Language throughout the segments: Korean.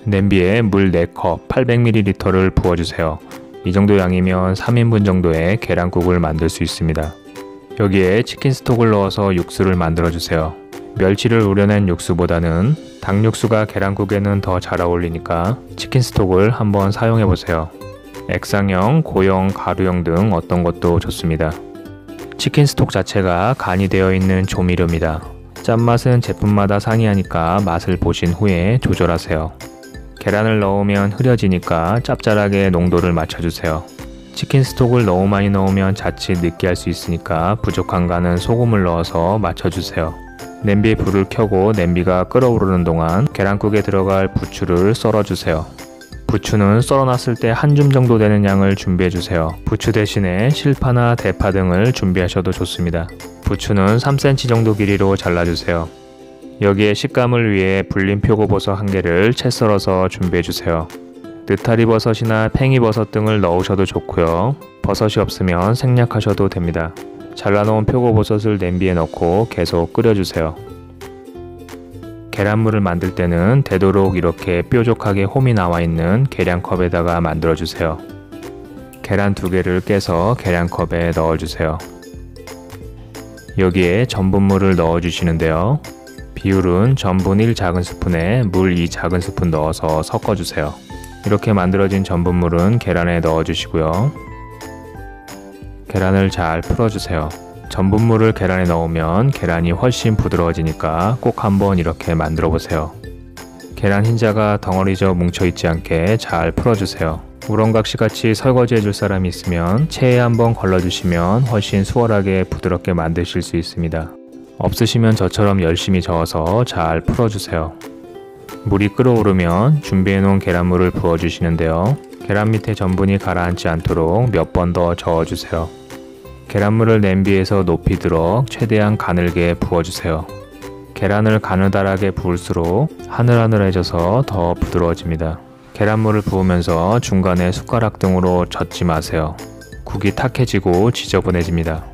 냄비에 물 4컵 800ml를 부어주세요. 이 정도 양이면 3인분 정도의 계란국을 만들 수 있습니다. 여기에 치킨 스톡을 넣어서 육수를 만들어주세요. 멸치를 우려낸 육수보다는 닭육수가 계란국에는 더 잘 어울리니까 치킨 스톡을 한번 사용해보세요. 액상형, 고형, 가루형 등 어떤 것도 좋습니다. 치킨 스톡 자체가 간이 되어 있는 조미료입니다. 짠맛은 제품마다 상이하니까 맛을 보신 후에 조절하세요. 계란을 넣으면 흐려지니까 짭짤하게 농도를 맞춰주세요. 치킨 스톡을 너무 많이 넣으면 자칫 느끼할 수 있으니까 부족한 간은 소금을 넣어서 맞춰주세요. 냄비에 불을 켜고 냄비가 끓어오르는 동안 계란국에 들어갈 부추를 썰어주세요. 부추는 썰어놨을 때 한 줌 정도 되는 양을 준비해주세요. 부추 대신에 실파나 대파 등을 준비하셔도 좋습니다. 부추는 3cm 정도 길이로 잘라주세요. 여기에 식감을 위해 불린 표고버섯 1개를 채 썰어서 준비해주세요. 느타리버섯이나 팽이버섯 등을 넣으셔도 좋고요. 버섯이 없으면 생략하셔도 됩니다. 잘라놓은 표고버섯을 냄비에 넣고 계속 끓여주세요. 계란물을 만들 때는 되도록 이렇게 뾰족하게 홈이 나와 있는 계량컵에다가 만들어주세요. 계란 2개를 깨서 계량컵에 넣어주세요. 여기에 전분물을 넣어주시는데요. 비율은 전분 1 작은 스푼에 물 2 작은 스푼 넣어서 섞어주세요. 이렇게 만들어진 전분물은 계란에 넣어주시고요. 계란을 잘 풀어주세요. 전분물을 계란에 넣으면 계란이 훨씬 부드러워지니까 꼭 한번 이렇게 만들어 보세요. 계란 흰자가 덩어리져 뭉쳐있지 않게 잘 풀어주세요. 우렁각시같이 설거지 해줄 사람이 있으면 체에 한번 걸러주시면 훨씬 수월하게 부드럽게 만드실 수 있습니다. 없으시면 저처럼 열심히 저어서 잘 풀어주세요. 물이 끓어오르면 준비해놓은 계란물을 부어주시는데요. 계란 밑에 전분이 가라앉지 않도록 몇 번 더 저어주세요. 계란물을 냄비에서 높이 들어 최대한 가늘게 부어주세요. 계란을 가느다랗게 부을수록 하늘하늘해져서 더 부드러워집니다. 계란물을 부으면서 중간에 숟가락 등으로 젓지 마세요. 국이 탁해지고 지저분해집니다.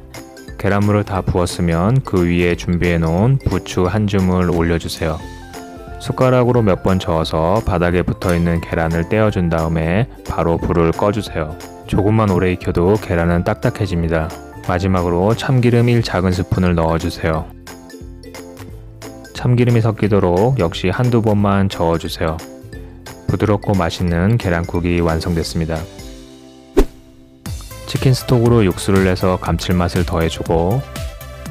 계란물을 다 부었으면 그 위에 준비해 놓은 부추 한 줌을 올려주세요. 숟가락으로 몇 번 저어서 바닥에 붙어있는 계란을 떼어준 다음에 바로 불을 꺼주세요. 조금만 오래 익혀도 계란은 딱딱해집니다. 마지막으로 참기름 1 작은 스푼을 넣어주세요. 참기름이 섞이도록 역시 한두 번만 저어주세요. 부드럽고 맛있는 계란국이 완성됐습니다. 치킨 스톡으로 육수를 내서 감칠맛을 더해주고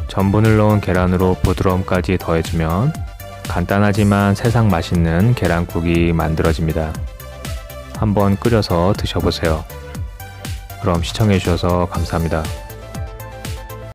전분을 넣은 계란으로 부드러움까지 더해주면 간단하지만 세상 맛있는 계란국이 만들어집니다. 한번 끓여서 드셔보세요. 그럼 시청해주셔서 감사합니다.